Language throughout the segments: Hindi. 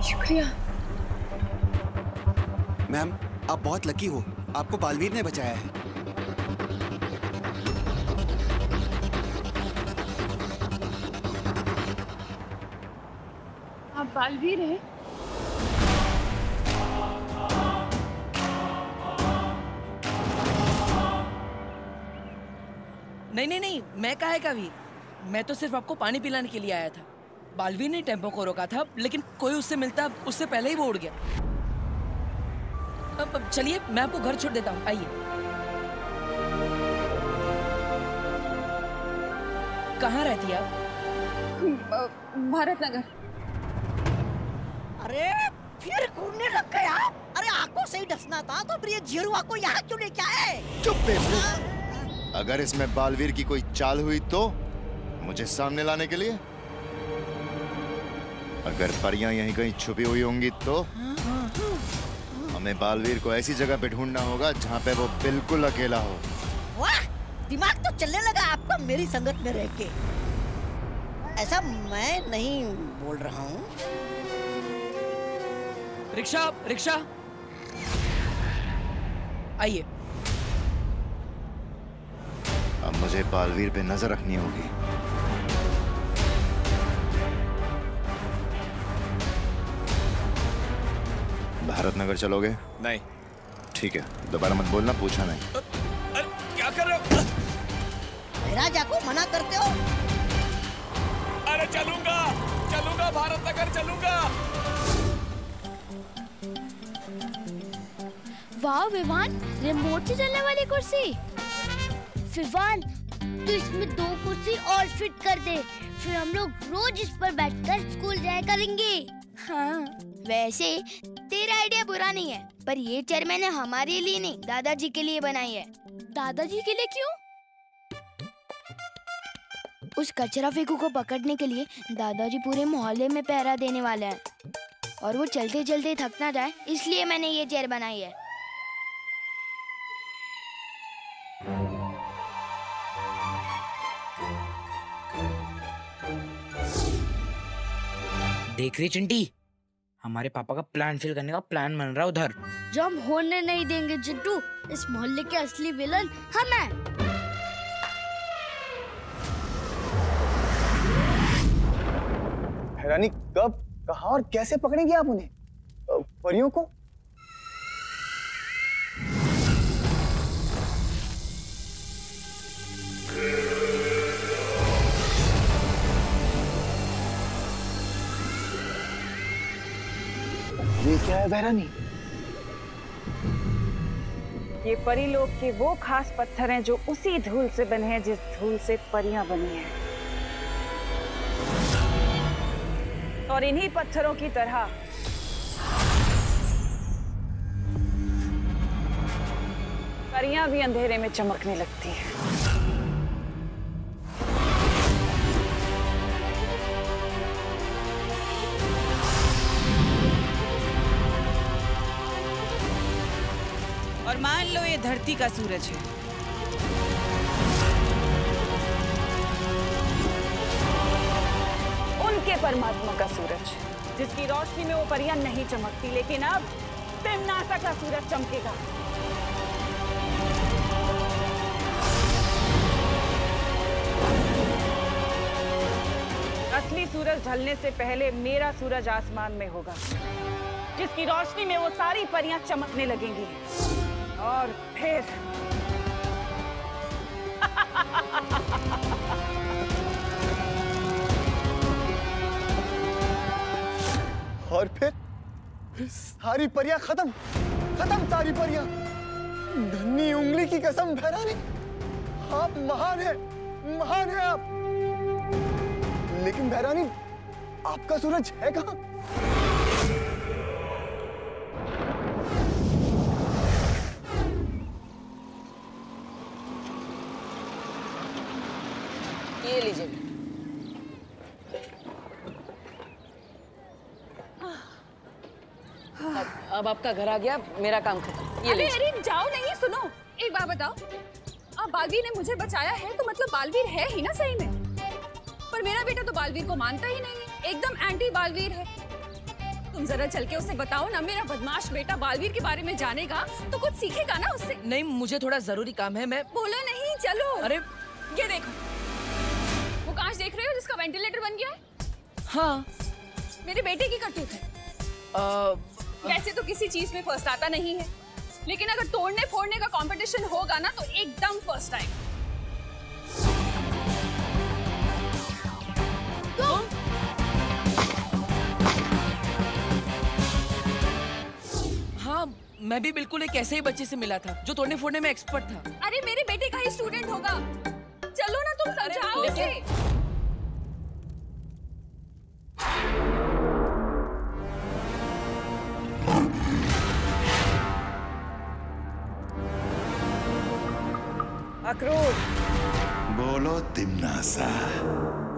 शुक्रिया। मैम, आप बहुत लकी हो, आपको बालवीर ने बचाया है। आप बालवीर हैं? नहीं नहीं नहीं, मैं काहे का वीर? मैं तो सिर्फ आपको पानी पिलाने के लिए आया था। बालवीर ने टेम्पो को रोका था, लेकिन कोई उससे मिलता उससे पहले ही वो उड़ गया। अब चलिए, मैं आपको घर छोड़ देता हूँ, आइए। कहाँ रहती है आप? भारत नगर। अरे फिर घूमने लग गए आप? अरे आंखों से ही डसना था तो फिर ये जिरुआ को यहाँ क्यों लेके आए? चुप बेवकूफ! अगर इसमें बालवीर की कोई चाल हुई तो मुझे सामने लाने के लिए? अगर परियां यहीं कहीं छुपी हुई होंगी तो हमें बालवीर को ऐसी जगह पे ढूंढना होगा जहाँ पे वो बिल्कुल अकेला हो। वाह, दिमाग तो चलने लगा आपका मेरी संगत में रह के। ऐसा मैं नहीं बोल रहा हूँ। रिक्शा, रिक्शा, आइए। अब मुझे बालवीर पे नजर रखनी होगी। भारत नगर चलोगे? नहीं। ठीक है, दोबारा मत बोलना, पूछा नहीं। अरे क्या कर रहे हो? राजा को मना करते हो? अरे चलूंगा, चलूंगा, भारत नगर चलूंगा। वाह विवान, रिमोट से चलने वाली कुर्सी। विवान, तू इसमें 2 कुर्सी और फिट कर दे, फिर हम लोग रोज इस पर बैठकर स्कूल जाया करेंगे। हाँ, वैसे तेरा आइडिया बुरा नहीं है, पर ये चेयर मैंने हमारे लिए नहीं, दादाजी के लिए बनाई है। दादाजी के लिए क्यों? उस कचरा फेंकू को पकड़ने के लिए दादाजी पूरे मोहल्ले में पहरा देने वाले हैं, और वो चलते चलते थक ना जाए, इसलिए मैंने ये चेयर बनाई है। देख रही चिंटी, हमारे पापा का प्लान फेल करने का प्लान बन रहा है उधर। जो हम होने नहीं देंगे चिंटू, इस मोहल्ले के असली विलन हम हैं। हैरानी, कब, कहाँ और कैसे पकड़ेंगे आप उन्हें, परियों को? ये क्या है बहरानी? ये परीलोक के वो खास पत्थर हैं जो उसी धूल से बने हैं जिस धूल से परियां बनी हैं। और इन्हीं पत्थरों की तरह परियां भी अंधेरे में चमकने लगती हैं। और मान लो ये धरती का सूरज है। उनके परमात्मा का सूरज, जिसकी रोशनी में वो परियां नहीं चमकती, लेकिन अब तिम्नासा का सूरज चमकेगा। असली सूरज ढलने से पहले मेरा सूरज आसमान में होगा, जिसकी रोशनी में वो सारी परियां चमकने लगेंगी। और फिर और फिर सारी परियां खत्म, खत्म सारी परियां। धन्नी उंगली की कसम बहरानी, आप महान हैं, महान हैं आप। लेकिन बहरानी, आपका सूरज है कहाँ? ये लीजिए। अब आपका घर आ गया, मेरा काम खत्म। ये अरे जाओ नहीं, सुनो, एक बात बताओ, अब बालवीर ने मुझे बचाया है तो मतलब बालवीर है ही ना सही में। पर मेरा बेटा तो बालवीर को मानता ही नहीं है, एकदम एंटी बालवीर है। तो तुम जरा चल के उसे बताओ ना, मेरा बदमाश बेटा बालवीर के बारे में जानेगा तो कुछ सीखेगा ना उससे। नहीं, मुझे थोड़ा जरूरी काम है। मैं बोलो नहीं, चलो। अरे ये देखो, वो कांच देख रहे हो जिसका वेंटिलेटर बन गया है? हाँ, मेरे बेटे की करतूत है। वैसे तो किसी चीज में फर्स्ट आता नहीं है, लेकिन अगर तोड़ने फोड़ने का कंपटीशन होगा ना तो एकदम फर्स्ट आएगा। हाँ, मैं भी बिल्कुल एक ऐसे ही बच्चे से मिला था जो तोड़ने फोड़ने में एक्सपर्ट था। अरे मेरे बेटे का ही स्टूडेंट होगा। चलो ना, तुम समझाओ उसे। अक्रूर, बोलो तिमनासा।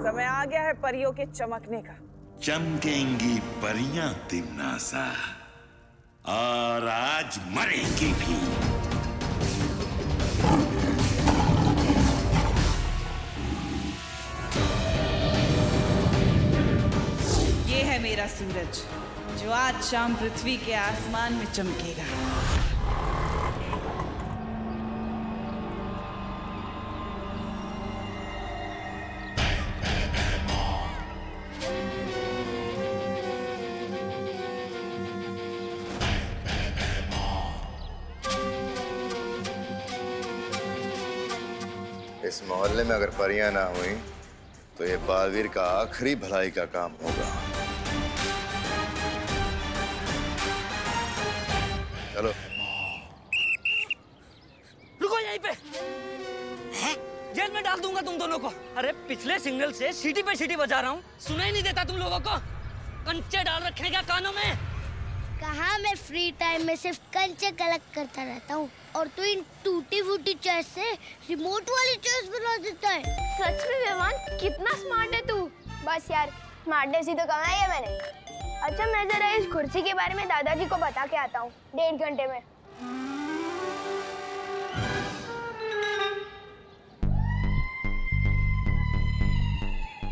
समय आ गया है परियों के चमकने का। चमकेंगी परियां तिमनासा, और आज मरेंगी भी। ये है मेरा सूरज जो आज शाम पृथ्वी के आसमान में चमकेगा। इस मोहल्ले में अगर परियां ना हुई तो ये बालवीर का आखिरी भलाई का काम होगा। चलो। रुको यहीं पे। जेल में डाल दूंगा तुम दोनों को। अरे पिछले सिग्नल से सीटी पे सीटी बजा रहा हूँ, सुनाई नहीं देता तुम लोगों को? कंचे डाल रखे क्या कानों में? कहाँ मैं फ्री टाइम में सिर्फ कंचे कलेक्ट करता रहता हूँ, और तू इन टूटी फूटी चेस से रिमोट वाली चेस बना देता है। सच में विवान, कितना स्मार्ट है तू। बस यार, स्मार्टनेस ही तो कमाई है मैंने। अच्छा, मैं जरा इस कुर्सी के बारे में दादाजी को बता के आता हूँ 1.5 घंटे में।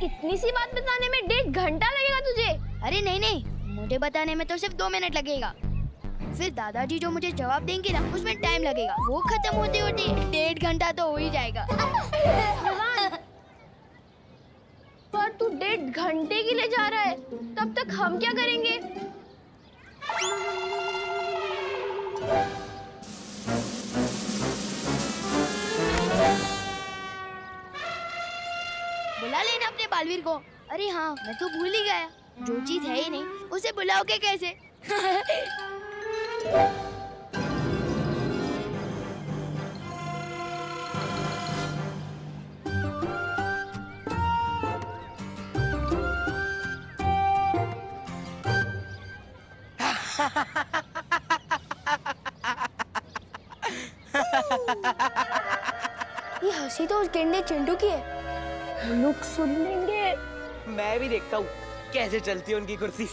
इतनी सी बात बताने में 1.5 घंटा लगेगा तुझे? अरे नहीं नहीं, मुझे बताने में तो सिर्फ 2 मिनट लगेगा। फिर दादाजी जो मुझे जवाब देंगे ना, उसमें टाइम लगेगा। वो खत्म होते होते 1.5 घंटा तो हो ही जाएगा। पर तू 1.5 घंटे के लिए जा रहा है, तब तक हम क्या करेंगे? बुला लेना अपने बालवीर को। अरे हाँ, मैं तो भूल ही गया, जो चीज है ही नहीं उसे बुलाओगे कैसे? ये हंसी तो उस गेंडे चिंटू की है। लोग सुन लेंगे। मैं भी देखता हूँ कैसे चलती है उनकी कुर्सी।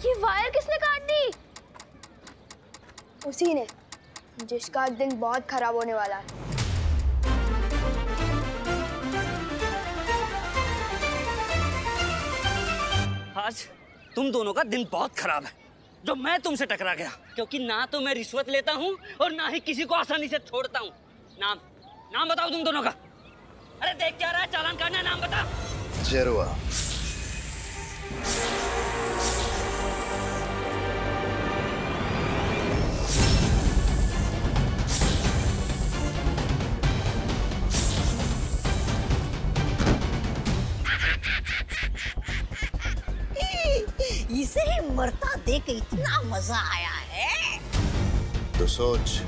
ये वायर किसने काट दी? उसी ने, जिसका दिन बहुत खराब होने वाला है। आज तुम दोनों का दिन बहुत खराब है, जो मैं तुमसे टकरा गया, क्योंकि ना तो मैं रिश्वत लेता हूँ और ना ही किसी को आसानी से छोड़ता हूँ। नाम बताओ तुम दोनों का। अरे देख क्या रहा है, चालान काटना है, नाम बता। जेरुआ। इसे ही मरता देख इतना मजा आया है। तो सोच,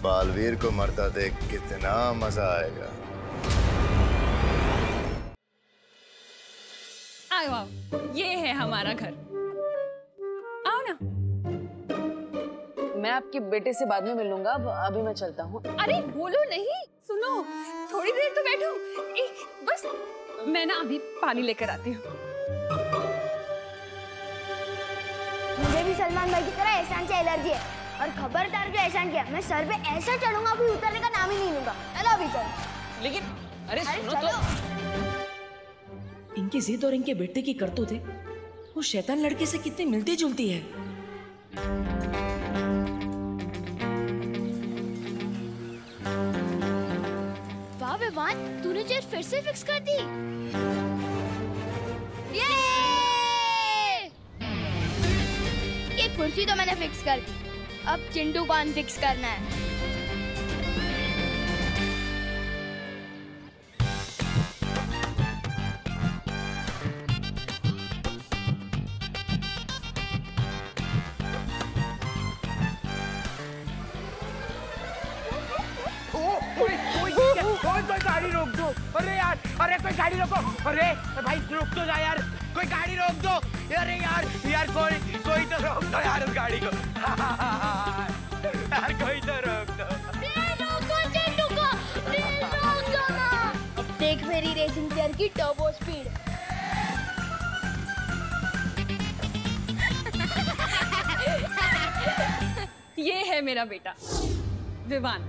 बालवीर को मरता देख कितना मजा आएगा। आओ आओ, ये है हमारा घर। आओ ना। मैं आपके बेटे से बाद में मिल लूंगा, अभी मैं चलता हूँ। अरे बोलो नहीं, सुनो थोड़ी देर तो बैठो। बस मैं ना अभी पानी लेकर आती हूँ। मुझे भी सलमान भाई की तरह एहसान से एलर्जी है और खबरदार जो एहसान किया मैं सर पे ऐसा चढ़ूंगा कि उतरने का नाम ही नहीं लूंगा। चलो अभी चलो। लेकिन अरे सुनो तो, इनकी जिद और इनके बेटे की करतूतें वो शैतान लड़के से कितनी मिलती जुलती है। वाह विवान, तूने चेयर फिर से फिक्स कर दी। ये कुर्सी तो मैंने फिक्स कर दी, अब चिंटू को अनफिक्स करना है। कोई गाड़ी रोक दो। अरे यार, अरे कोई गाड़ी रोको। अरे भाई रोक तो जा यार, कोई गाड़ी रोक दो। अरे यार यार कोई तो रोक दो यार उस गाड़ी को। यार कोई तो रोक दो। अब देख मेरी रेसिंग चेयर की टर्बो स्पीड। ये है मेरा बेटा विवान।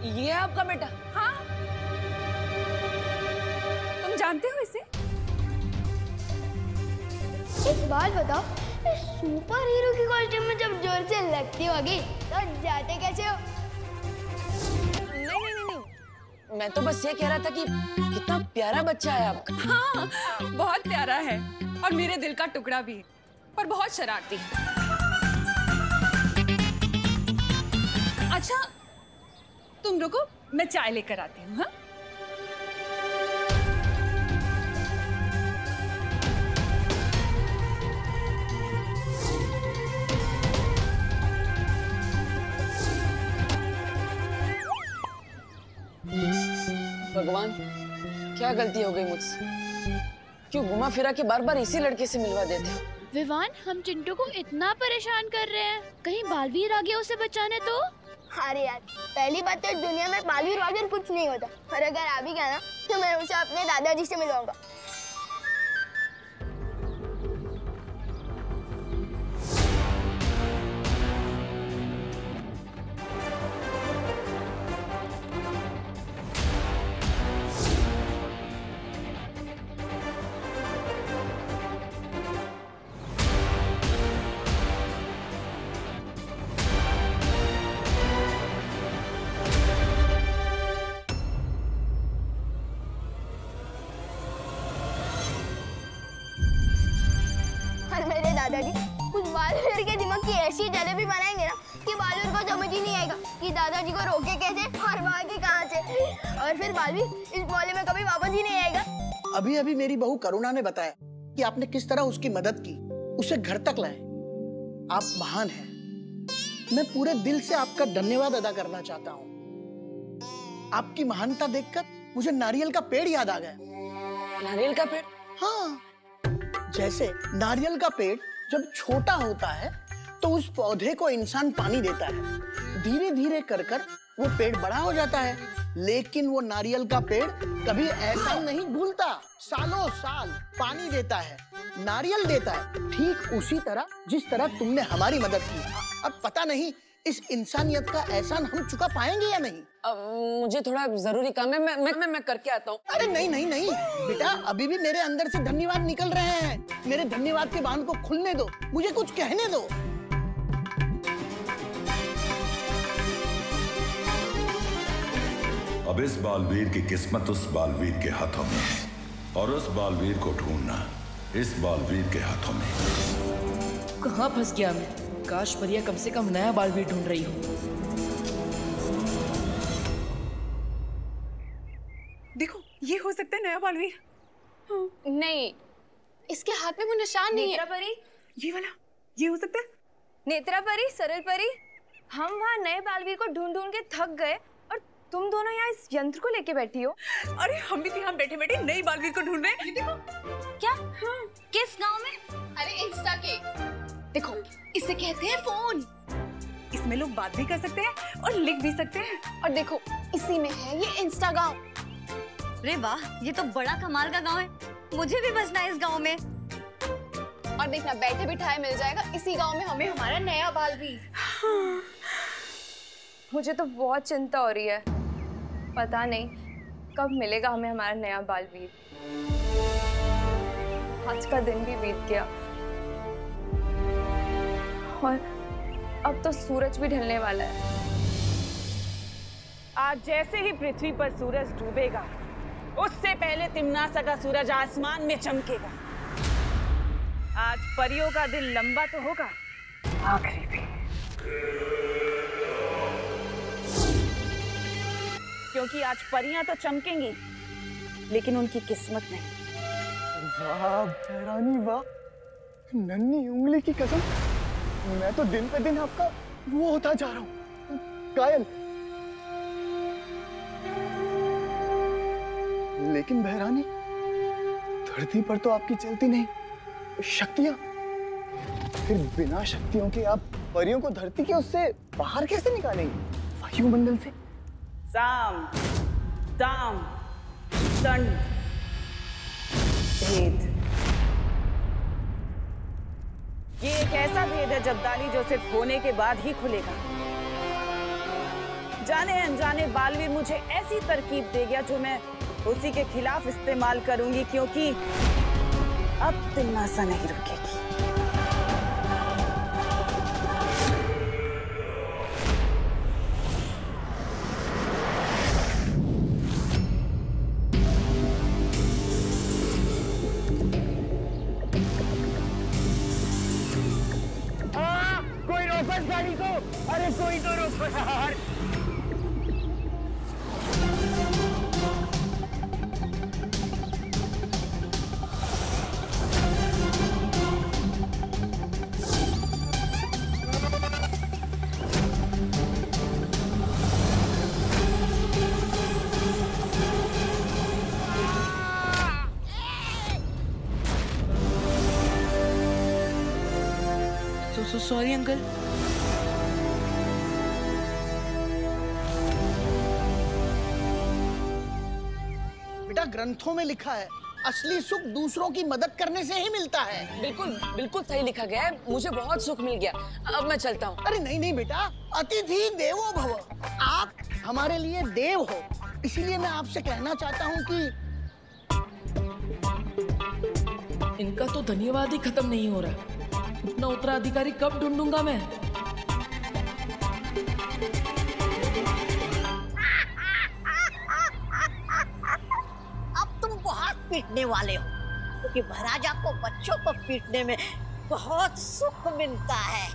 ये है आपका बेटा? हाँ, तुम जानते हो इसे? एक बात बताओ, सुपर हीरो की कॉस्ट्यूम में जब जोर से लगती होगी तो जाते कैसे हो? नहीं, मैं तो बस ये कह रहा था कि कितना प्यारा बच्चा है आपका। हाँ, बहुत प्यारा है और मेरे दिल का टुकड़ा भी है, पर बहुत शरारती है। अच्छा तुम रुको, मैं चाय लेकर आती हूँ। हाँ? भगवान, क्या गलती हो गई मुझसे? क्यों घुमा फिरा के बार बार इसी लड़के से मिलवा देते हो? विवान, हम चिंटू को इतना परेशान कर रहे हैं, कहीं बालवीर आ गया उसे बचाने तो? अरे यार, पहली बात तो दुनिया में बालवीर वालवीर कुछ नहीं होता, और अगर आ भी गया ना तो मैं उसे अपने दादाजी से मिलवाऊंगा। दादाजी उस बालवीर के दिमाग की ऐसी जलेबी बनाएंगे ना कि बालवीर को समझ ही नहीं आएगा कि दादाजी को रोके कैसे और भागे कहाँ से, और फिर बालवीर इस मोहल्ले में कभी वापस ही नहीं आएगा। अभी अभी मेरी बहू करुणा ने बताया कि आपने किस तरह उसकी मदद की, उसे घर तक लाए। आप महान हैं। मैं पूरे दिल से आपका धन्यवाद अदा करना चाहता हूँ। आपकी महानता देखकर मुझे नारियल का पेड़ याद आ गया। नारियल का पेड़? हाँ, जैसे नारियल का पेड़ जब छोटा होता है तो उस पौधे को इंसान पानी देता है, धीरे धीरे कर कर वो पेड़ बड़ा हो जाता है, लेकिन वो नारियल का पेड़ कभी ऐसा नहीं भूलता, सालों साल पानी देता है, नारियल देता है, ठीक उसी तरह जिस तरह तुमने हमारी मदद की। अब पता नहीं इस इंसानियत का एहसान हम चुका पाएंगे या नहीं। मुझे थोड़ा जरूरी काम है, मैं करके आता हूँ। अरे नहीं नहीं नहीं बेटा, अभी भी मेरे अंदर से धन्यवाद निकल रहे हैं। मेरे धन्यवाद के बांध को खुलने दो, मुझे कुछ कहने दो। अब इस बालवीर की किस्मत उस बालवीर के हाथों में है, और उस बालवीर को ढूंढना इस बालवीर के हाथों में। कहाँ फंस गया मैं? काश परिया कम से कम नया बालवीर ढूंढ रही हो। देखो, ये हो सकता है नया बालवीर। नहीं, इसके हाथ में वो निशान नहीं है। नेत्रा परी, ये वाला, ये हो सकता है। नेत्रा परी, सरल परी, हम वहाँ नए बालवीर को ढूंढ ढूंढ के थक गए और तुम दोनों यहाँ इस यंत्र को लेके बैठी हो। अरे हम भी यहाँ बैठे बैठे नई बालवीर को ढूंढ रहे हैं। देखो। क्या? किस गांव में? अरे इंस्टा के। देखो, इसे कहते हैं फोन। इसमें लोग बात भी कर सकते हैं और लिख भी सकते हैं। और देखो, इसी में है ये इंस्टा गांव। अरे वाह, ये तो बड़ा कमाल का गांव है। मुझे भी बसना है इस गांव में। और देखना, बैठे बिठाए मिल जाएगा इसी गांव में हमें हमारा नया बालवीर। मुझे तो बहुत चिंता हो रही है। पता नहीं कब मिलेगा हमें हमारा नया बालवीर। आज का दिन भी बीत गया और अब तो सूरज भी ढलने वाला है। आज जैसे ही पृथ्वी पर सूरज डूबेगा, उससे पहले तिम्नासा का सूरज आसमान में चमकेगा। आज परियों का दिल लंबा तो होगा, आखिरी भी। क्योंकि आज परियां तो चमकेंगी, लेकिन उनकी किस्मत नहीं। वाह भैरानी वाह, नन्ही उंगली की कसम, मैं तो दिन पे दिन आपका वो होता जा रहा हूँ, कायल। लेकिन भैरानी, धरती पर तो आपकी चलती नहीं शक्तियां, फिर बिना शक्तियों के आप परियों को धरती के उससे बाहर कैसे निकालेंगे, वायुमंडल से? साम, दाम, दंड, भेद। ये एक ऐसा भेद है जब्दाली जो सिर्फ होने के बाद ही खुलेगा। जाने अनजाने बालवीर मुझे ऐसी तरकीब दे गया जो मैं उसी के खिलाफ इस्तेमाल करूंगी, क्योंकि अब तिम्नासा नहीं रुकेगी। कोई रोको इस गाड़ी को। अरे कोई तो रोको यार। Sorry uncle. बेटा, ग्रंथों में लिखा है असली सुख दूसरों की मदद करने से ही मिलता है। बिल्कुल बिल्कुल सही लिखा गया है। मुझे बहुत सुख मिल गया। अब मैं चलता हूँ। अरे नहीं नहीं बेटा, अतिथि देवो भव। आप हमारे लिए देव हो, इसीलिए मैं आपसे कहना चाहता हूँ कि इनका तो धन्यवाद ही खत्म नहीं हो रहा। इतना उत्तराधिकारी कब ढूंढूंगा मैं? अब तुम बहुत पीटने वाले हो, क्योंकि महाराजा को बच्चों को पीटने में बहुत सुख मिलता है।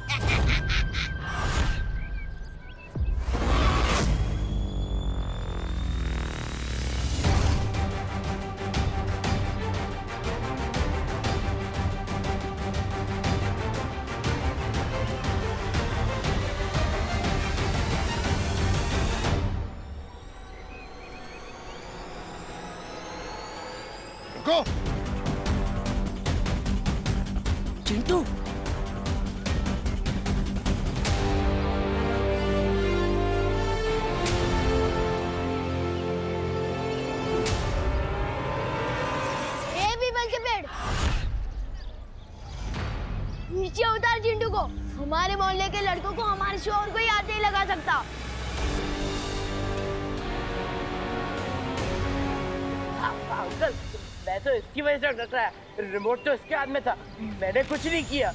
चिंटू, पीपल के पेड़ नीचे उतार चिंटू को। हमारे मोहल्ले के लड़कों को हमारे शोर को याद नहीं लगा सकता। अंकल, मैं तो इसकी वजह से डर रहा है। रिमोट तो इसके हाथ में था, मैंने कुछ नहीं किया।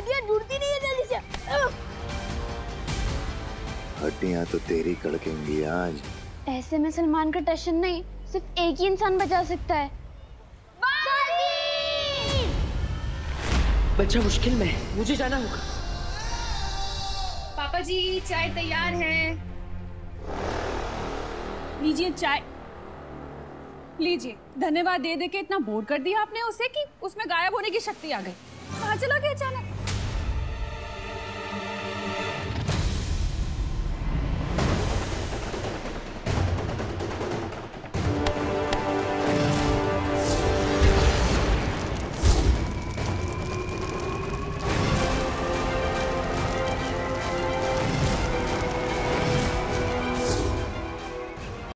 हड्डियां जुड़ती नहीं है जल्दी से। हड्डियां तो तेरी कड़केंगी आज। ऐसे में सलमान का टशन नहीं, सिर्फ एक ही इंसान बचा सकता है। बच्चा मुश्किल में है, मुझे जाना होगा। पापा जी चाय तैयार है, लीजिए चाय। लीजिए। धन्यवाद दे दे के इतना बोर कर दिया आपने उसे कि उसमें गायब होने की शक्ति आ गई। कहाँ चला गया अचानक?